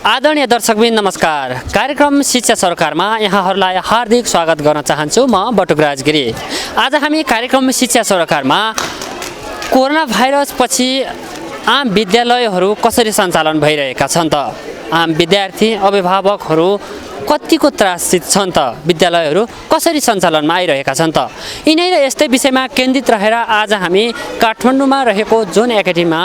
आदरणीय दर्शकबिन नमस्कार। कार्यक्रम शिक्षा सरकारमा यहाँहरूलाई हार्दिक स्वागत गर्न चाहन्छु। म बटुकराज गिरी। आज हामी कार्यक्रम शिक्षा सरकारमा कोरोना भाइरस पछि आम विद्यालयहरू कसरी सञ्चालन भइरहेका छन् त, आम विद्यार्थी अभिभावकहरू कतिको त्रासित छन् त, विद्यालयहरू कसरी सञ्चालनमा आइरहेका छन् त, यिनै र यस्तै विषयमा केन्द्रित रहेर आज हामी काठमाडौँमा रहेको जोन एकाडेमीमा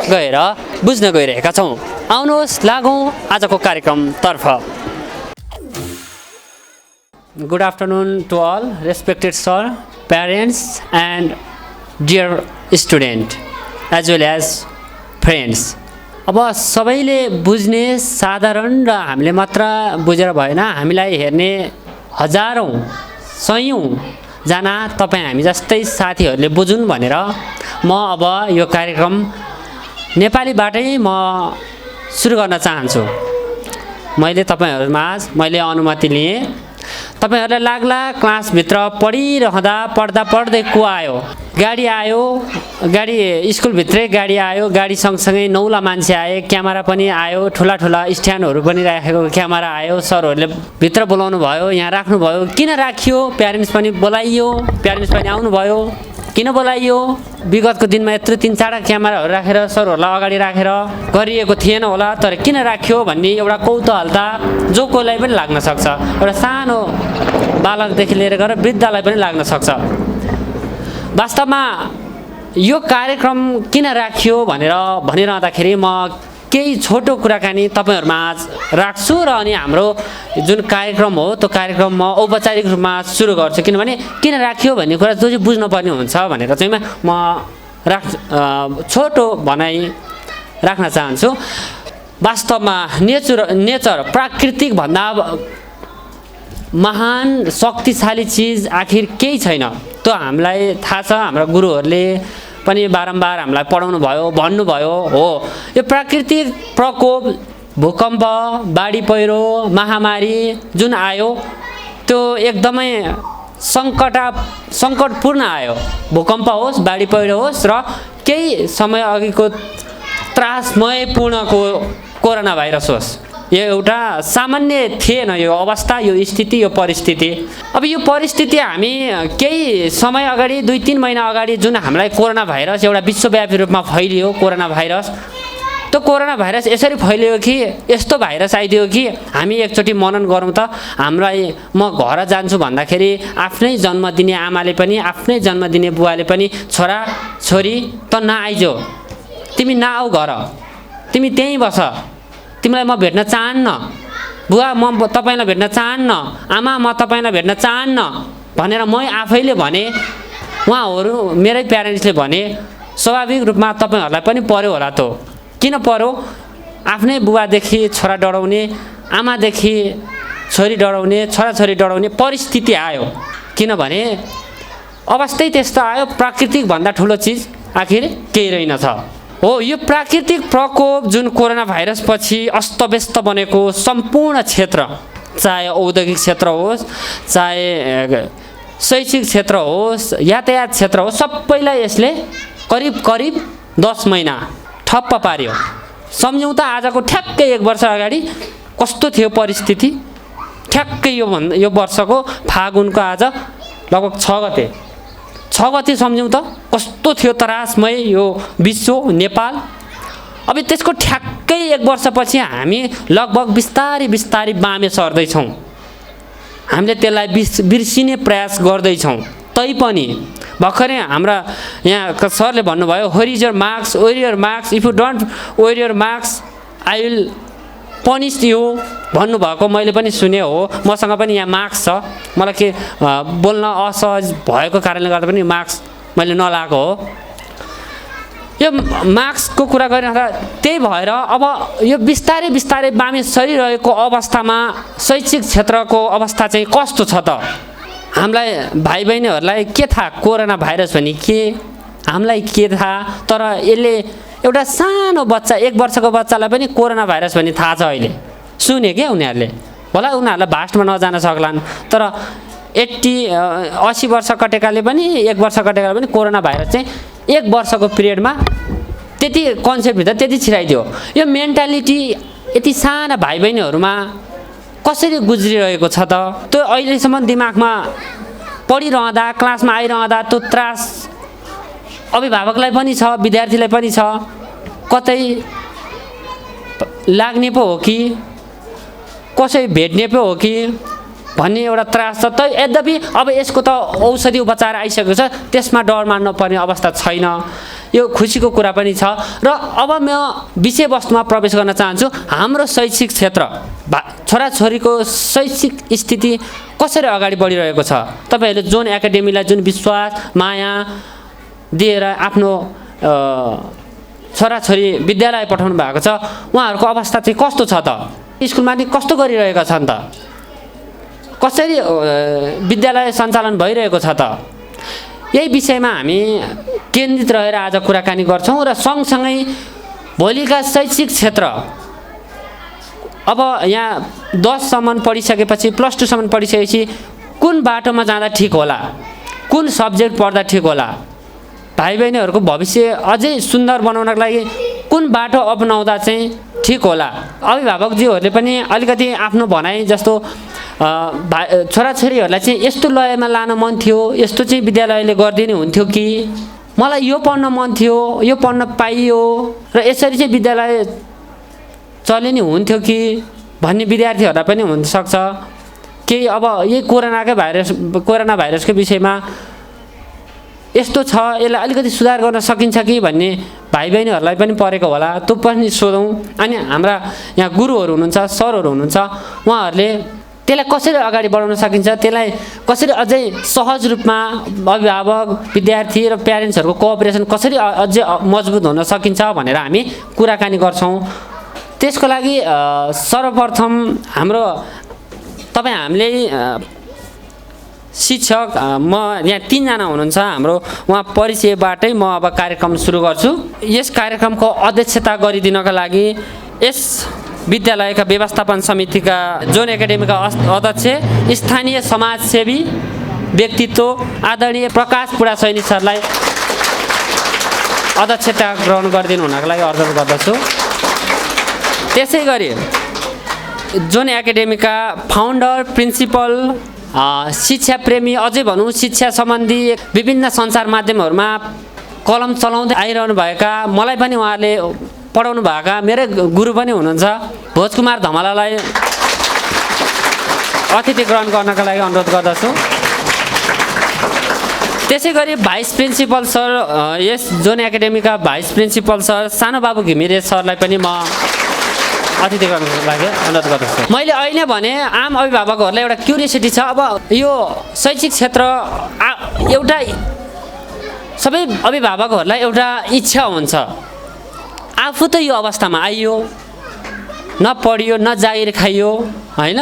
गएर बुझ्न गइरहेका छौँ। आउनुहोस् लागौँ आजको कार्यक्रमतर्फ। Good afternoon to all respected sir, parents and dear student as well as friends. अब सबैले बुझ्ने साधारण र हामीले मात्र बुझेर भएन, हामीलाई हेर्ने हजारौँ सयौँ जना तपाईँ हामी जस्तै साथीहरूले बुझुन् भनेर म अब यो कार्यक्रम नेपालीबाटै म सुरु गर्न चाहन्छु। मैले मैले अनुमति लिएँ। तपाईहरुलाई लाग्ला क्लासभित्र पढिरहँदा पढ्दै को आयो, गाडी आयो, गाडी स्कुलभित्रै गाडी आयो, गाडी सँगसँगै नौला मान्छे आए, क्यामेरा पनि आयो, ठुला स्ट्यान्डहरू पनि राखेको क्यामेरा आयो, सरहरूले भित्र बोलाउनु भयो, यहाँ राख्नुभयो। किन राखियो? प्यारेन्ट्स पनि बोलाइयो, प्यारेन्ट्स पनि आउनुभयो। किन बोलाइयो? विगतको दिनमा यत्रो 3-4 क्यामेराहरू राखेर सरहरूलाई अगाडि राखेर गरिएको थिएन होला, तर किन राख्यो भन्ने एउटा कौतूहलता जो कोहीलाई पनि लाग्न सक्छ। एउटा सानो बालकदेखि लिएर गएर वृद्धलाई पनि लाग्न सक्छ। वास्तवमा यो कार्यक्रम किन राखियो भनेर भनिरहँदाखेरि म केही छोटो कुराकानी तपाईँहरूमा आज राख्छु र अनि हाम्रो जुन कार्यक्रम हो त्यो कार्यक्रम म औपचारिक रूपमा सुरु गर्छु। किनभने किन राखियो भन्ने कुरा जो चाहिँ बुझ्नुपर्ने हुन्छ भनेर चाहिँ म छोटो भनाइ राख्न चाहन्छु। वास्तवमा नेचर प्राकृतिक भन्दा महान शक्तिशाली चिज आखिर केही छैन। त्यो हामीलाई थाहा छ, हाम्रो गुरुहरूले पनि बारम्बार हामीलाई पढाउनु भयो, भन्नुभयो। हो, यो प्राकृतिक प्रकोप, भूकम्प, बाढी पहिरो, महामारी जुन आयो त्यो एकदमै सङ्कटपूर्ण आयो। भूकम्प होस्, बाढी पहिरो होस् र केही समय अघिको त्रासमयपूर्णको कोरोना भाइरस होस्, यो एउटा सामान्य थिएन। यो अवस्था, यो स्थिति, यो परिस्थिति। अब यो परिस्थिति हामी केही समय अगाडि 2-3 महिना अगाडि जुन हामीलाई कोरोना भाइरस एउटा विश्वव्यापी रूपमा फैलियो, कोरोना भाइरस, त्यो कोरोना भाइरस यसरी फैलियो कि यस्तो भाइरस आइदियो कि हामी एकचोटि मनन गरौँ त। हामीलाई म घर जान्छु भन्दाखेरि आफ्नै जन्म दिने आमाले पनि, आफ्नै जन्म दिने बुवाले पनि, छोरा छोरी त नआइजो, तिमी नआऊ घर, तिमी त्यहीँ बस, तिमीलाई म भेट्न चाहन्न, बुवा म तपाईँलाई भेट्न चाहन्न, आमा म तपाईँलाई भेट्न चाहन्न भनेर मै आफैले भने, उहाँहरू मेरै प्यारेन्ट्सले भने, स्वाभाविक रूपमा तपाईँहरूलाई पनि पर्यो होला। त किन पर्यो? आफ्नै बुवादेखि छोरा डराउने, आमादेखि छोरी डराउने, छोराछोरी डराउने परिस्थिति आयो। किनभने अवस्थै त्यस्तो आयो। प्राकृतिक भन्दा ठुलो चिज आखिर केही रहेनछ। हो, यो प्राकृतिक प्रकोप जुन कोरोना भाइरस पछि अस्तव्यस्त बनेको सम्पूर्ण क्षेत्र, चाहे औद्योगिक क्षेत्र होस्, चाहे शैक्षिक क्षेत्र होस्, यातायात क्षेत्र होस्, सबैलाई यसले करिब 10 महिना ठप्प पार्यो। सम्झौँ त आजको ठ्याक्कै 1 वर्ष अगाडि कस्तो थियो परिस्थिति। ठ्याक्कै यो वर्षको फागुनको आज लगभग 6 गते सम्झौँ त कस्तो थियो त्रासमय यो विश्व, नेपाल। अब त्यसको ठ्याक्कै 1 वर्षपछि हामी लगभग बिस्तारै बामे सर्दैछौँ। हामीले त्यसलाई बिर्सिने प्रयास गर्दैछौँ। तैपनि भर्खरै हाम्रा यहाँ सरले भन्नुभयो, where is your marks, wear your marks, if you don't wear your marks I will punish you भन्नुभएको मैले पनि सुने हो। मसँग पनि यहाँ मार्क्स छ, मलाई के बोल्न असहज भएको कारणले गर्दा पनि मार्क्स मैले नलाएको हो। यो मार्क्सको कुरा गरिरहँदा त्यही भएर अब यो बिस्तारै बामे सरिरहेको अवस्थामा शैक्षिक क्षेत्रको अवस्था चाहिँ कस्तो छ त? हामीलाई भाइ बहिनीहरूलाई के थाहा कोरोना भाइरस भने के? हामीलाई के थाहा? तर यसले एउटा सानो बच्चा, 1 वर्षको बच्चालाई पनि कोरोना भाइरस भन्ने थाहा छ। अहिले सुने क्या उनीहरूले, होला उनीहरूलाई भास्टमा नजान सक्लान्, तर 80 वर्ष कटेकाले पनि, 1 वर्ष कटेकाले पनि कोरोना भाइरस चाहिँ 1 वर्षको पिरियडमा त्यति कन्सेप्टभित्र त्यति छिराइदियो। यो मेन्टालिटी यति साना भाइ बहिनीहरूमा कसरी गुज्रिरहेको छ त? त्यो अहिलेसम्म दिमागमा पढिरहँदा क्लासमा आइरहँदा त्यो त्रास अभिभावकलाई पनि छ, विद्यार्थीलाई पनि छ, कतै लाग्ने पो हो कि कसै भेट्ने पो हो कि भन्ने एउटा त्रास छ। त यद्यपि अब यसको त औषधि उपचार आइसकेको छ, त्यसमा डर मान्नु पर्ने अवस्था छैन। यो खुसीको कुरा पनि छ। र अब म विषयवस्तुमा प्रवेश गर्न चाहन्छु। हाम्रो शैक्षिक क्षेत्र, छोराछोरीको शैक्षिक स्थिति कसरी अगाडि बढिरहेको छ? तपाईँहरूले जोन एकाडेमीलाई जुन विश्वास माया दिएर आफ्नो छोराछोरी विद्यालय पठाउनु भएको छ, उहाँहरूको अवस्था चाहिँ कस्तो छ त? स्कुलमा नि कस्तो गरिरहेका छन् त? कसरी विद्यालय सञ्चालन भइरहेको छ त? यही विषयमा हामी केन्द्रित रहेर आज कुराकानी गर्छौँ। र सँगसँगै भोलिका शैक्षिक क्षेत्र, अब यहाँ 10सम्म पढिसकेपछि प्लस 2सम्म पढिसकेपछि कुन बाटोमा जाँदा ठिक होला, कुन सब्जेक्ट पढ्दा ठिक होला, भाइ बहिनीहरूको भविष्य अझै सुन्दर बनाउनको लागि कुन बाटो अपनाउँदा चाहिँ ठिक होला? अभिभावकज्यूहरूले पनि अलिकति आफ्नो भनाइ जस्तो छोराछोरीहरूलाई चाहिँ यस्तो लयमा लान मन थियो, यस्तो चाहिँ विद्यालयले गरिदिने हुन्थ्यो कि, मलाई यो पढ्न मन थियो, यो पढ्न पाइयो र यसरी चाहिँ विद्यालय चले नि हुन्थ्यो कि भन्ने विद्यार्थीहरूलाई पनि हुनसक्छ। केही अब यही कोरोना भाइरसको विषयमा यस्तो छ, यसलाई अलिकति सुधार गर्न सकिन्छ कि भन्ने भाइ बहिनीहरूलाई पनि परेको होला। त्यो पनि सोधौँ। अनि हाम्रा यहाँ गुरुहरू हुनुहुन्छ, सरहरू हुनुहुन्छ, उहाँहरूले त्यसलाई कसरी अगाडि बढाउन सकिन्छ, त्यसलाई कसरी अझै सहज रूपमा अभिभावक, विद्यार्थी र प्यारेन्ट्सहरूको कोअपरेसन कसरी अझै मजबुत हुन सकिन्छ भनेर हामी कुराकानी गर्छौँ। त्यसको लागि सर्वप्रथम हाम्रो हामीले शिक्षक, म यहाँ 3 जना हुनुहुन्छ हाम्रो, उहाँ परिचयबाटै म अब कार्यक्रम सुरु गर्छु। यस कार्यक्रमको अध्यक्षता गरिदिनका लागि यस विद्यालयका व्यवस्थापन समितिका जोन एकाडेमीका अध्यक्ष, स्थानीय समाजसेवी व्यक्तित्व आदरणीय प्रकाश पुडासैनी सरलाई अध्यक्षता ग्रहण गरिदिनु हुनको लागि अनुरोध गर्दछु। त्यसै गरी जोन एकाडेमीका फाउन्डर, प्रिन्सिपल, शिक्षा प्रेमी, अझै भनौँ शिक्षा सम्बन्धी विभिन्न सञ्चार माध्यमहरूमा कलम चलाउँदै आइरहनु भएका, मलाई पनि उहाँहरूले पढाउनु भएका मेरै गुरु पनि हुनुहुन्छ, भोजकुमार धमलालाई अतिथि ग्रहण गर्नका लागि अनुरोध गर्दछु। त्यसै गरी भाइस प्रिन्सिपल सर, यस जोन एकाडेमीका vice principal sir Sanubabu Ghimire सरलाई पनि म अतिथि गर्नको लागि अनुरोध गर्दछु। मैले अहिले भने आम अभिभावकहरूलाई एउटा क्युरियोसिटी छ। अब यो शैक्षिक क्षेत्र एउटा सबै अभिभावकहरूलाई एउटा इच्छा हुन्छ, आफू त यो अवस्थामा आइयो, न पढियो न जागिर खाइयो होइन,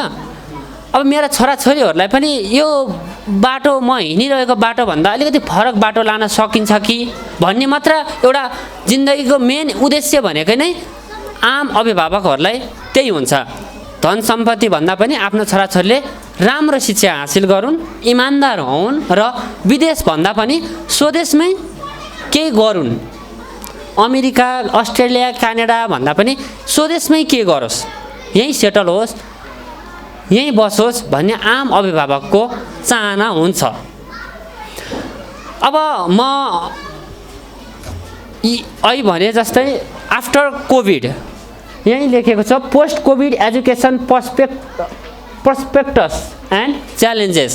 अब मेरा छोराछोरीहरूलाई पनि यो बाटो म हिँडिरहेको बाटोभन्दा अलिकति फरक बाटो लान सकिन्छ कि भन्ने मात्र एउटा जिन्दगीको मेन उद्देश्य भनेकै नै आम अभिभावकहरूलाई त्यही हुन्छ। धन सम्पत्ति भन्दा पनि आफ्नो छोराछोरीले राम्रो शिक्षा हासिल गरून्, इमान्दार हुन् र विदेश भन्दा पनि स्वदेशमै केही गरून्। अमेरिका, अस्ट्रेलिया, क्यानाडा भन्दा पनि स्वदेशमै के गरोस्, यहीँ सेटल होस्, यहीँ बसोस् भन्ने आम अभिभावकको चाहना हुन्छ। अब म अहिले भने जस्तै आफ्टर कोभिड यहीँ लेखेको छ, post covid education perspectives and challenges,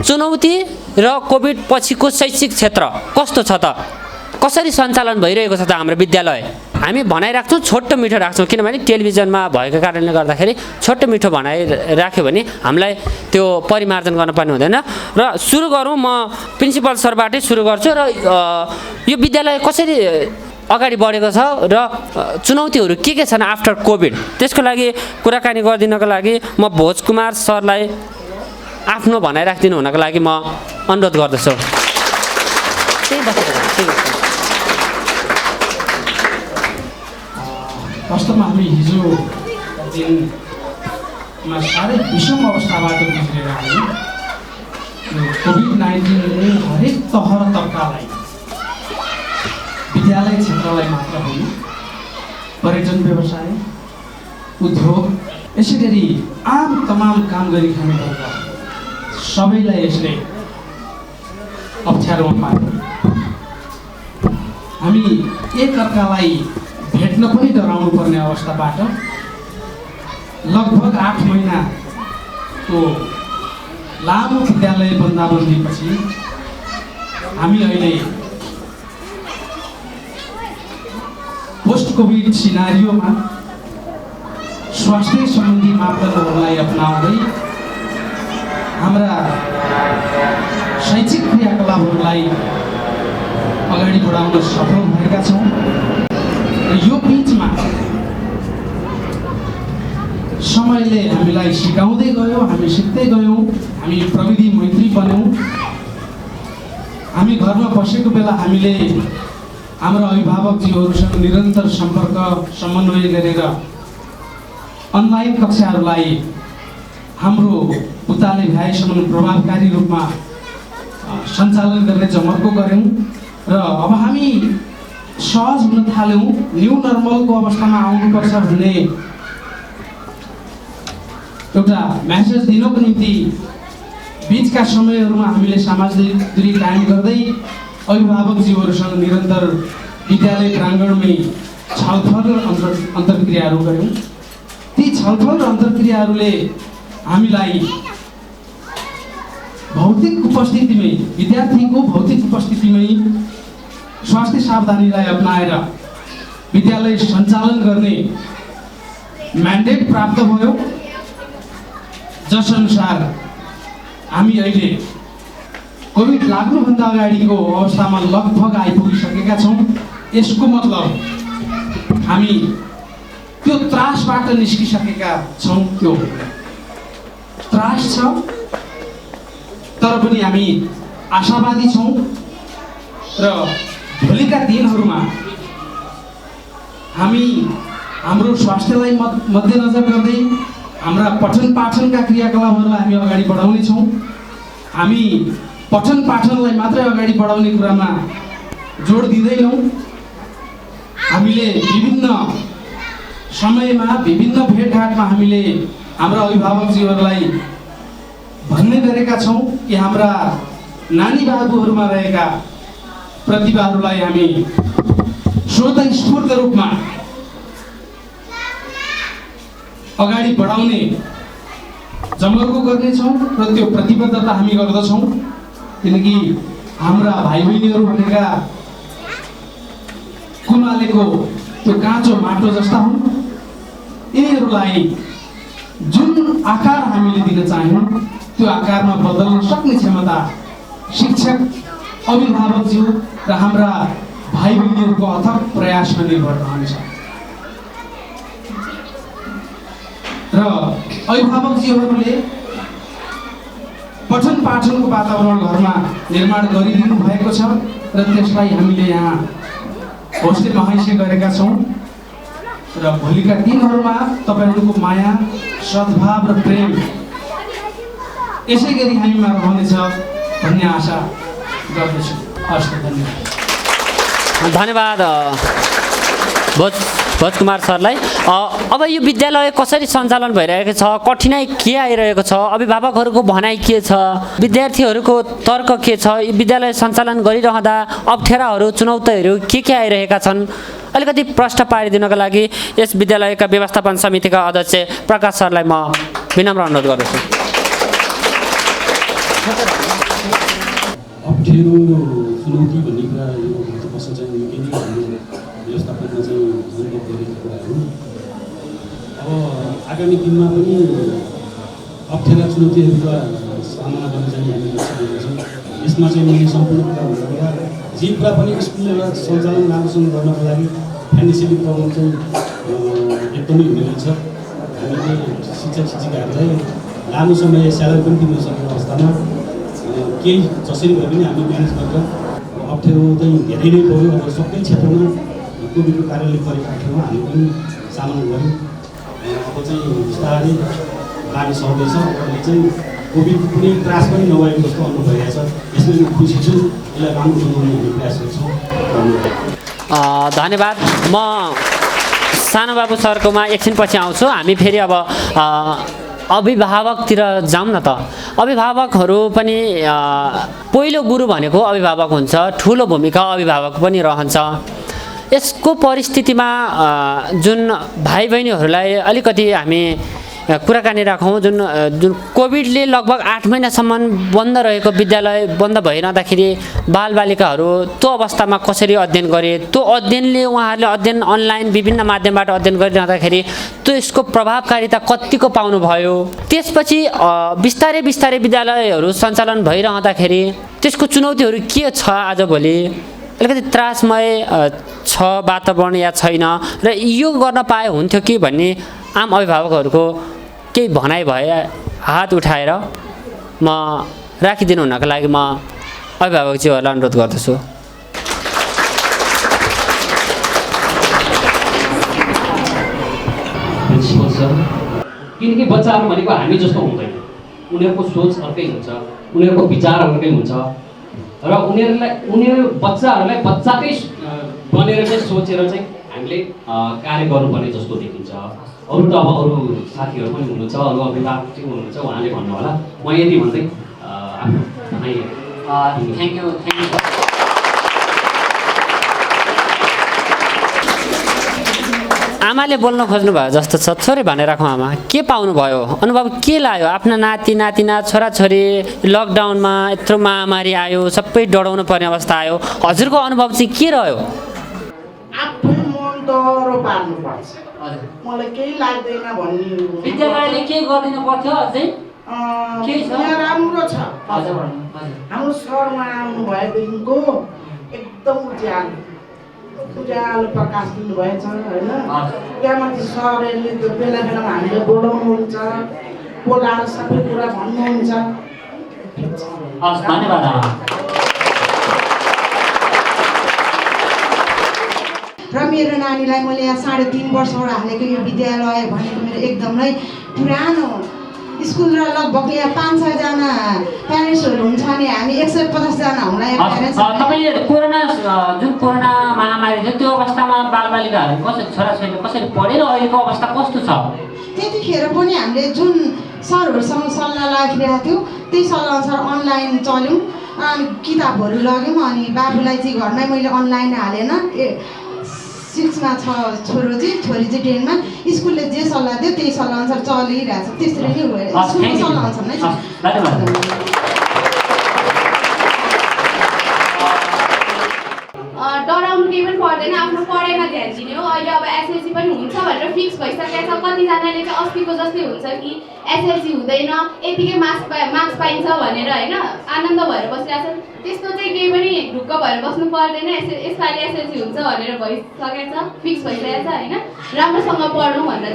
चुनौती र कोभिड पछिको शैक्षिक क्षेत्र कस्तो छ त, कसरी सञ्चालन भइरहेको छ त हाम्रो विद्यालय। हामी भनाइराख्छौँ, छोटो मिठो राख्छौँ, किनभने टेलिभिजनमा भएको कारणले गर्दाखेरि छोटो मिठो भनाइराख्यो भने हामीलाई त्यो परिमार्जन गर्न पर्ने हुँदैन। र सुरु गरौँ, म प्रिन्सिपल सरबाटै सुरु गर्छु। र यो विद्यालय कसरी अगाडि बढेको छ र चुनौतीहरू के छन् आफ्टर कोभिड, त्यसको लागि कुराकानी गरिदिनको लागि म भोजकुमार सरलाई आफ्नो भनाइ राखिदिनु हुनको लागि म अनुरोध गर्दछु। वास्तवमा हामी हिजो दिनमा साह्रै विषम अवस्थाबाट गुज्रेर आयौँ। कोभिड-19ले हरेक तह र तबकालाई, विद्यालय क्षेत्रलाई मात्र होइन, पर्यटन व्यवसाय, उद्योग यसै गरी आम तमाम काम गरी खानुपर्दा सबैलाई यसले अप्ठ्यारोमा पार्यो। हामी एकअर्कालाई भेट्न पनि डराउनु पर्ने अवस्थाबाट लगभग 8 महिनाको लामो विद्यालय बन्दाबन्दीपछि हामी अहिले पोस्ट कोभिड सिनारियोमा स्वास्थ्य सम्बन्धी मापदण्डहरूलाई अपनाउँदै हाम्रा शैक्षिक क्रियाकलापहरूलाई अगाडि बढाउन सफल भएका छौँ र यो बिचमा समयले हामीलाई सिकाउँदै गयो, हामी सिक्दै गयौँ, हामी प्रविधि मैत्री बन्यौँ। हामी घरमा बसेको बेला हामीले हाम्रा अभिभावकज्यूहरूसँग निरन्तर सम्पर्क समन्वय गरेर अनलाइन कक्षाहरूलाई हाम्रो पुताले भ्याएसम्म प्रभावकारी रूपमा सञ्चालन गर्ने जमर्को गऱ्यौँ र अब हामी सहज हुन थाल्यौँ। न्यू नर्मलको अवस्थामा आउनुपर्छ भन्ने एउटा म्यासेज दिनको निम्ति बिचका समयहरूमा हामीले सामाजिक दूरी कायम गर्दै अभिभावकज्यूहरूसँग निरन्तर विद्यालय प्राङ्गणमै छलफल र अन्तर्क्रियाहरू गऱ्यौँ। ती छलफल र अन्तर्क्रियाहरूले हामीलाई भौतिक उपस्थितिमै, विद्यार्थीको भौतिक उपस्थितिमै स्वास्थ्य सावधानीलाई अपनाएर विद्यालय सञ्चालन गर्ने म्यान्डेट प्राप्त भयो, जसअनुसार हामी अहिले कोभिड लाग्नुभन्दा अगाडिको अवस्थामा लगभग आइपुगिसकेका छौँ। यसको मतलब हामी त्यो त्रासबाट निस्किसकेका छौँ। त्यो त्रास छ तर पनि हामी आशावादी छौँ र भोलिका दिनहरूमा हामी हाम्रो स्वास्थ्यलाई मध्यनजर गर्दै हाम्रा पठन पाठनका क्रियाकलापहरूलाई हामी अगाडि बढाउनेछौँ। हामी पठन पाठनलाई मात्रै अगाडि बढाउने कुरामा जोड दिँदैनौँ। हामीले विभिन्न समयमा विभिन्न भेटघाटमा हामीले हाम्रा अभिभावकज्यूहरूलाई भन्ने गरेका छौँ कि हाम्रा नानी बाबुहरूमा रहेका प्रतिभाहरूलाई हामी स्वतस्फूर्त रूपमा अगाडि बढाउने जमर्को गर्नेछौँ र त्यो प्रतिबद्धता हामी गर्दछौँ। किनकि हाम्रा भाइ बहिनीहरू भनेका कुमालेको त्यो काँचो माटो जस्ता हुन्। यिनीहरूलाई जुन आकार हामीले दिन चाह्यौँ त्यो आकारमा बदल्न सक्ने क्षमता शिक्षक, अभिभावकज्यू र हाम्रा भाइ बहिनीहरूको अथक प्रयासमा निर्भर रहनेछ। र अभिभावकज्यूहरूले पठन पाठनको वातावरण घरमा निर्माण गरिदिनु भएको छ र त्यसलाई हामीले यहाँ होस्टेल हैसियत गरेका छौँ र भोलिका दिनहरूमा तपाईँहरूको माया, सद्भाव र प्रेम यसै गरी हामीमा रहनेछ भन्ने आशा गर्दछु। हस्, धन्यवाद भोज कुमार सरलाई। अब यो विद्यालय कसरी सञ्चालन भइरहेको छ, कठिनाइ के आइरहेको छ, अभिभावकहरूको भनाइ के छ, विद्यार्थीहरूको तर्क के छ, यो विद्यालय सञ्चालन गरिरहँदा अप्ठ्याराहरू, चुनौतीहरू के आइरहेका छन्, अलिकति प्रश्न पारिदिनको लागि यस विद्यालयका व्यवस्थापन समितिका अध्यक्ष प्रकाश सरलाई म विनम्र अनुरोध गर्दछु। अप्ठ्यारो चुनौती भन्ने कुरा यो वर्ष चाहिँ निकै नै हाम्रो व्यवस्थापनमा चाहिँ अनुभव गरेको कुराहरू। अब आगामी दिनमा पनि अप्ठ्यारा चुनौतीहरूका सामना गर्न चाहिँ हामी सकेका छौँ। यसमा चाहिँ मैले सम्पूर्ण कुरा भन्नुपर्दा जे कुरा पनि स्कुल एउटा सञ्चालन राम्रोसँग गर्नको लागि फाइनेन्सियली प्रब्लम चाहिँ एकदमै हुने रहेछ। हामीले शिक्षक शिक्षिकाहरूलाई लामो समय स्यालेरी पनि दिन सक्ने अवस्थामा केही जसरी भए पनि हामी म्यानेज गरेर अप्ठ्यारो चाहिँ धेरै नै पऱ्यो। अब सबै क्षेत्रमा कोभिडको कारणले परेको अप्ठ्यारोमा हामी पनि सामना गऱ्यौँ। अब चाहिँ बिस्तारै लाग्न सक्दैछ। अहिले चाहिँ कोभिडको कुनै त्रास पनि नभएको जस्तो अनुभव भइरहेछ। यसमा म खुसी छु। यसलाई राम्रो बनाउने हामी प्रयास गर्छौँ। धन्यवाद। म सानो बाबु सरकोमा एकछिनपछि आउँछु। हामी फेरि अब अभिभावकतिर जाउँ न त। अभिभावकहरू पनि पहिलो गुरु भनेको अभिभावक हुन्छ, ठुलो भूमिका अभिभावक पनि रहन्छ। यसको परिस्थितिमा जुन भाइ बहिनीहरूलाई अलिकति हामी कुराकानी राखौँ। जुन कोभिडले लगभग 8 महिनासम्म बन्द रहेको विद्यालय बन्द भइरहँदाखेरि बालबालिकाहरू त्यो अवस्थामा कसरी अध्ययन गरे, त्यो अध्ययनले उहाँहरूले अध्ययन अनलाइन विभिन्न माध्यमबाट अध्ययन गरिरहँदाखेरि त्यो यसको प्रभावकारिता कतिको पाउनुभयो। त्यसपछि बिस्तारै बिस्तारै विद्यालयहरू सञ्चालन भइरहँदाखेरि त्यसको चुनौतीहरू के छ आजभोलि, अलिकति त्रासमय छ वातावरण या छैन, र यो गर्न पाए हुन्थ्यो कि भन्ने आम अभिभावकहरूको केही भनाइ भए हात उठाएर म राखिदिनु हुनको लागि म अभिभावकज्यूहरूलाई अनुरोध गर्दछु। प्रिन्सिपल सर, किनकि बच्चाहरू भनेको हामी जस्तो हुँदैन, उनीहरूको सोच अर्कै हुन्छ, उनीहरूको विचार अर्कै हुन्छ र उनीहरू बच्चाहरूलाई बच्चाकै बनेर चाहिँ सोचेर चाहिँ हामीले कार्य गर्नुपर्ने जस्तो देखिन्छ। अरू त अब अरू साथीहरू पनि हुनुहुन्छ, अरू अभिभावक चाहिँ हुनुहुन्छ, उहाँले भन्नु होला। म यति भन्दै थ्याङ्क यू। आमाले बोल्न खोज्नुभयो जस्तो छ, थोरै भनेर राखौँ। आमा के पाउनुभयो, अनुभव के लाग्यो? आफ्ना नाति नातिना छोराछोरी लकडाउनमा यत्रो महामारी आयो, सबै डराउनु पर्ने अवस्था आयो, हजुरको अनुभव चाहिँ के रह्यो? आफै मन डरो पार्नुपर्छ, मलाई केही लाग्दैन भन्ने। विद्यालयले के गरिदिनु पर्थ्यो अझै? यहाँ राम्रो छ। हाम्रो सरमा आउनु भएदेखिको एकदम उज्यालो प्रकाश दिनुभएछ होइन। त्यहाँ माथि सरहरूले त्यो बेला बेलामा हामीले बोलाउनुहुन्छ, बोलाएर सबै कुरा भन्नुहुन्छ। धन्यवाद। र मेरो नानीलाई मैले यहाँ 3.5 वर्षबाट हालेको यो विद्यालय भनेको मेरो एकदमै पुरानो स्कुल र लगभग यहाँ 500 जना प्यारेन्ट्सहरू हुन्छ अनि हामी 150 जना होला यहाँ प्यारेन्ट्स। तपाईँले जुन कोरोना महामारी थियो त्यो अवस्थामा बालबालिकाहरू कसरी, छोराछोरीले कसरी पढेर अहिलेको अवस्था कस्तो छ? त्यतिखेर पनि हामीले जुन सरहरूसँग सल्लाह राखिरहेको थियो त्यही सल्लाहअनुसार अनलाइन चल्यौँ। अनि किताबहरू लग्यौँ अनि बाबुलाई चाहिँ घरमै मैले अनलाइन हालेन। 6मा छ छोरो चाहिँ, छोरी चाहिँ 10मा। स्कुलले जे सल्लाह दियो त्यही सल्लाहअनुसार चलिरहेछ। त्यसरी नै हो, स्कुलको सल्लाहअनुसार नै छ। डराउनु केही पनि पर्दैन, आफ्नो पढाइमा ध्यान दिने हो। अहिले अब एसएलसी पनि हुन्छ भनेर फिक्स भइसकेको छ। कतिजनाले चाहिँ अस्तिको जस्तै हुन्छ कि एसएलसी हुँदैन, यतिकै मार्क्स पाइन्छ भनेर होइन आनन्द भएर बसिरहेको छ। त्यस्तो चाहिँ केही पनि ढुक्क भएर बस्नु पर्दैन। यसपालि एसएलसी हुन्छ भनेर भइसकेको छ, फिक्स भइसकेको छ होइन। राम्रोसँग पढ्नु भनेर।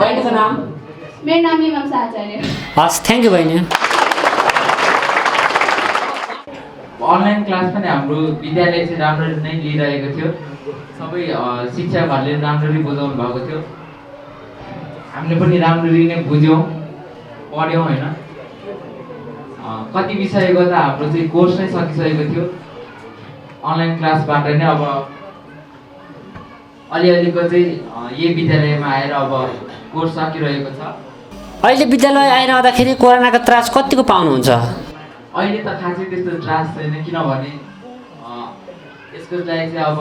मेरो नाम मीमांसा आचार्य। हस्, थ्याङ्क यू बहिनी। अनलाइन क्लास पनि हाम्रो विद्यालय चाहिँ राम्ररी नै लिइरहेको थियो। सबै शिक्षकहरूले राम्ररी बुझाउनु भएको थियो। हामीले पनि राम्ररी नै बुझ्यौँ, पढ्यौँ होइन। कति विषयको त हाम्रो चाहिँ कोर्स नै सकिसकेको थियो। अनलाइन क्लासबाट नै अब अलिअलिको चाहिँ यही विद्यालयमा आएर अब कोर्स सकिरहेको छ। अहिले विद्यालय आइरहँदाखेरि कोरोनाको त्रास कतिको पाउनुहुन्छ? अहिले त खासै त्यस्तो त्रास छैन, किनभने यसको लागि चाहिँ अब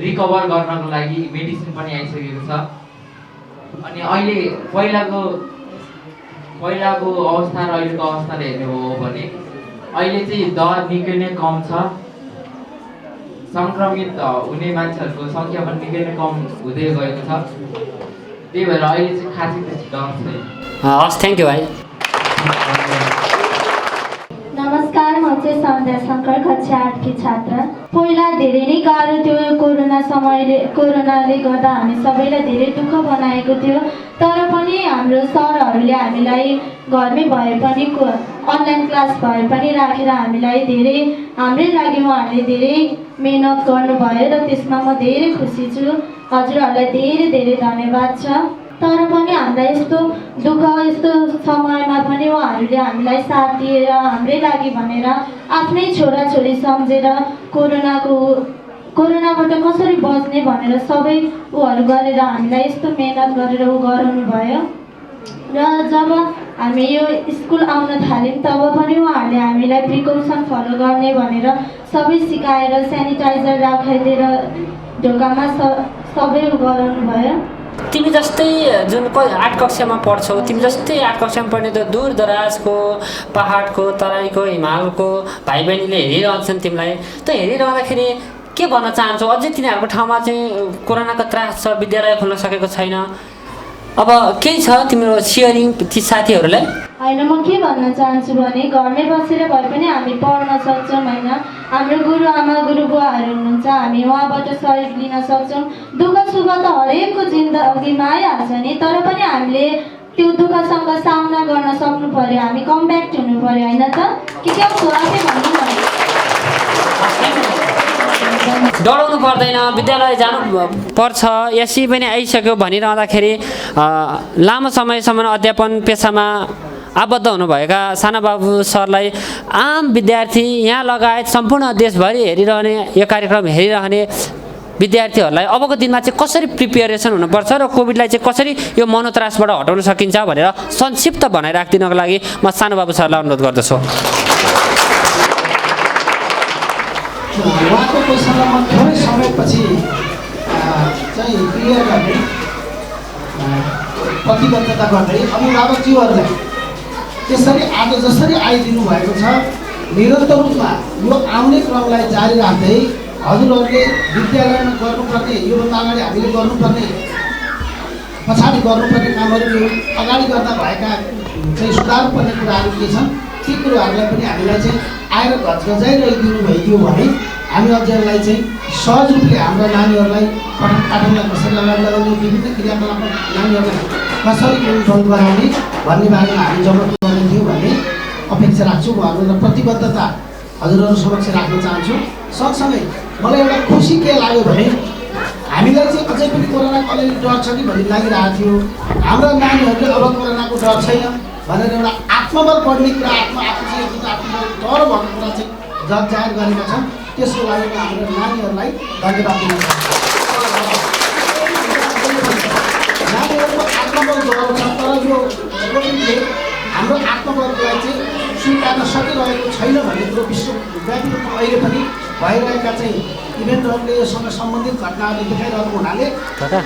रिकभर गर्नको लागि मेडिसिन पनि आइसकेको छ। अनि अहिले पहिलाको अवस्था र अहिलेको अवस्थाले हेर्ने हो भने अहिले चाहिँ दर निकै नै कम छ। सङ्क्रमित हुने मान्छेहरूको सङ्ख्या पनि निकै नै कम हुँदै गएको छ। त्यही भएर अहिले चाहिँ खासै त्यस्तो डर छैन। हस्, थ्याङ्क यू भाइ। नमस्कार, म चाहिँ सन्ध्या शङ्कर, कक्षा 8 की छात्र। पहिला धेरै नै गाह्रो थियो। कोरोनाले गर्दा हामी सबैलाई धेरै दुःख बनाएको थियो। तर पनि हाम्रो सरहरूले हामीलाई घरमै भए पनि अनलाइन क्लास भए पनि राखेर हामीलाई धेरै, हाम्रै लागि उहाँहरूले धेरै मेहनत गर्नुभयो र त्यसमा म धेरै खुसी छु। हजुरहरूलाई धेरै धेरै धन्यवाद छ। तर पनि हामीलाई यस्तो दुःख, यस्तो समयमा पनि उहाँहरूले हामीलाई साथ दिएर हाम्रै लागि भनेर आफ्नै छोराछोरी सम्झेर कोरोनाबाट कसरी बच्ने भनेर सबै ऊहरू गरेर हामीलाई यस्तो मेहनत गरेर गराउनु भयो। र जब हामी यो स्कुल आउन थाल्यौँ तब पनि उहाँहरूले हामीलाई प्रिकसन फलो गर्ने भनेर सबै सिकाएर सेनिटाइजर राखाइदिएर ढोकामा सबै गराउनु भयो। तिमी जस्तै जुन 8 कक्षामा पढ्छौ, तिमी जस्तै 8 कक्षामा पढ्ने त दूर दराजको पहाडको तराईको हिमालको भाइ बहिनीले हेरिरहन्छन् तिमीलाई। त हेरिरहँदाखेरि के भन्न चाहन्छौ? अझै तिनीहरूको ठाउँमा चाहिँ कोरोनाको त्रास छ, विद्यालय खोल्न सकेको छैन, अब केही छ तिम्रो सेयरिङ ती साथीहरूलाई? होइन, म के भन्न चाहन्छु भने घरमै बसेर भए पनि हामी पढ्न सक्छौँ होइन। हाम्रो गुरुआमा गुरुबुवाहरू हुनुहुन्छ, हामी उहाँबाट सहयोग लिन सक्छौँ। दुःख सुख त हरेकको जिन्दगीमा आइहाल्छ नि, तर पनि हामीले त्यो दुःखसँग सामना गर्न सक्नु पर्यो, हामी कम्प्याक्ट हुनु पर्यो होइन त? के हो आफै भन्नु पर्यो। डराउनु पर्दैन, विद्यालय जानु पर्छ। यसै पनि आइसक्यो भनिरहँदाखेरि लामो समयसम्म अध्यापन पेसामा आबद्ध हुनुभएका सानाबाबु सरलाई आम विद्यार्थी यहाँ लगायत सम्पूर्ण देशभरि हेरिरहने यो कार्यक्रम हेरिरहने विद्यार्थीहरूलाई अबको दिनमा चाहिँ कसरी प्रिपेरेसन हुनुपर्छ र कोभिडलाई चाहिँ कसरी यो मनोत्रासबाट हटाउन सकिन्छ भनेर संक्षिप्त भनाइराखिदिनको लागि म सानुबाबु सरलाई अनुरोध गर्दछु। उहाँको क्वेसनलाई म थोरै समयपछि चाहिँ क्लियर गर्ने प्रतिबद्धता गर्दै अभिभावकज्यूहरूलाई त्यसरी आज जसरी आइदिनु भएको छ निरन्तर रूपमा यो आउने क्रमलाई जारी राख्दै हजुरहरूले विद्यालयमा गर्नुपर्ने योभन्दा अगाडि हामीले गर्नुपर्ने पछाडि गर्नुपर्ने कामहरू यो अगाडि गर्दा भएका चाहिँ सुधार्नुपर्ने कुराहरू के छन् ती कुराहरूलाई पनि हामीलाई चाहिँ आएर घचघचाइरहिदिनु भइदियो भने हामी हजुरहरूलाई चाहिँ सहज रूपले हाम्रा नानीहरूलाई पठन पाठनलाई कसरी अगाडि लगाउने विभिन्न क्रियाकलाप नानीहरूलाई कसरी कन्ट्रोल गराउने भन्ने बारेमा हामी जमर्को गर्ने थियो भन्ने अपेक्षा राख्छु। उहाँहरूलाई प्रतिबद्धता हजुरहरू समक्ष राख्न चाहन्छु। सँगसँगै मलाई एउटा खुसी के लाग्यो भने हामीलाई चाहिँ अझै पनि कोरोनाको अलिअलि डर छ कि भन्ने लागिरहेको थियो। हाम्रा नानीहरूले अब कोरोनाको डर छैन भनेर एउटा आत्मबल बढ्ने कुरा आत्मबल डर भएको कुरा चाहिँ जाहेर गरेका छन्। त्यसको लागि हाम्रो नानीहरूलाई धन्यवाद दिन चाहन्छु। नानीहरूको आत्मबल डर छ तर यो कोभिडले हाम्रो आत्मबललाई चाहिँ स्वीकार्न सकिरहेको छैन भन्ने कुरो विश्वव्यापी रूपमा अहिले पनि भइरहेका चाहिँ इभेन्टहरूले योसँग सम्बन्धित घटनाहरूले देखाइरहेको हुनाले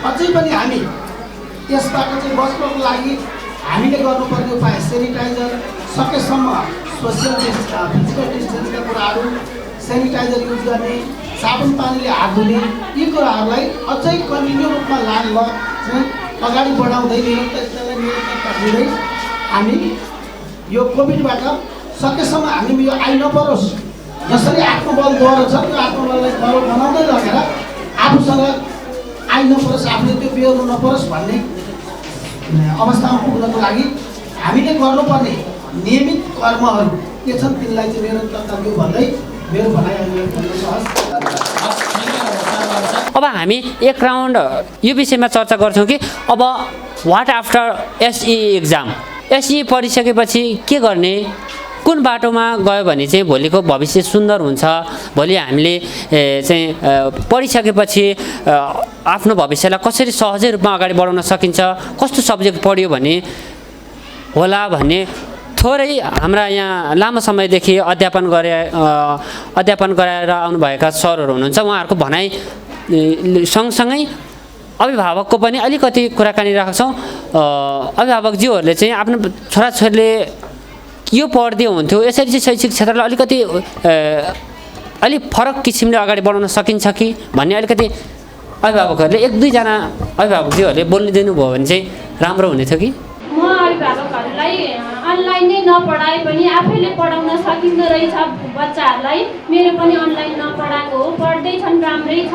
अझै पनि हामी त्यसबाट चाहिँ बच्नको लागि हामीले गर्नुपर्ने उपाय सेनिटाइजर सकेसम्म सोसियल फिजिकल डिस्टेन्सका कुराहरू सेनिटाइजर युज गर्ने साबुन पानीले हात धुने यी कुराहरूलाई अझै कन्टिन्यू रूपमा चाहिँ अगाडि बढाउँदै निरन्तरता दिँदै हामी यो कोभिडबाट सकेसम्म हामी यो आइ नपरोस् जसरी आत्मबलद्वारा छ त्यो आत्मबललाई बल बनाउँदै लगेर आफूसँग आइ नपरोस् आफूले त्यो बेहोर्नु नपरोस् भन्ने अवस्थामा पुग्नको लागि हामीले गर्नुपर्ने नियमित कर्महरू के छन् तिनलाई चाहिँ निरन्तरता दियो भन्दै मेरो भनाइ अब हामी एक राउन्ड यो विषयमा चर्चा गर्छौँ कि अब वाट आफ्टर एसई एक्जाम, एसई पढिसकेपछि के गर्ने, कुन बाटोमा गयो भने चाहिँ भोलिको भविष्य सुन्दर हुन्छ, भोलि हामीले चाहिँ पढिसकेपछि आफ्नो भविष्यलाई कसरी सहजै रूपमा अगाडि बढाउन सकिन्छ, कस्तो सब्जेक्ट पढ्यो भने होला भन्ने थोरै हाम्रा यहाँ लामो समयदेखि अध्यापन गराएर आउनुभएका सरहरू हुनुहुन्छ। उहाँहरूको भनाइ सँगसँगै अभिभावकको पनि अलिकति कुराकानी राख्छौँ। अभिभावकज्यूहरूले चाहिँ आफ्नो छोराछोरीले यो पढ्दै हुन्थ्यो यसरी चाहिँ शैक्षिक क्षेत्रलाई अलिकति अलिक फरक किसिमले अगाडि बढाउन सकिन्छ कि भन्ने अलिकति अभिभावकहरूले एक दुईजना अभिभावकज्यूहरूले बोलिदिनु भयो भने चाहिँ राम्रो हुने थियो कि? म अभिभावकहरूलाई अनलाइन नै नपढाए पनि आफैले पढाउन सकिँदो रहेछ बच्चाहरूलाई। मेरो पनि अनलाइन नपढाएको हो, पढ्दैछन्, राम्रै छ।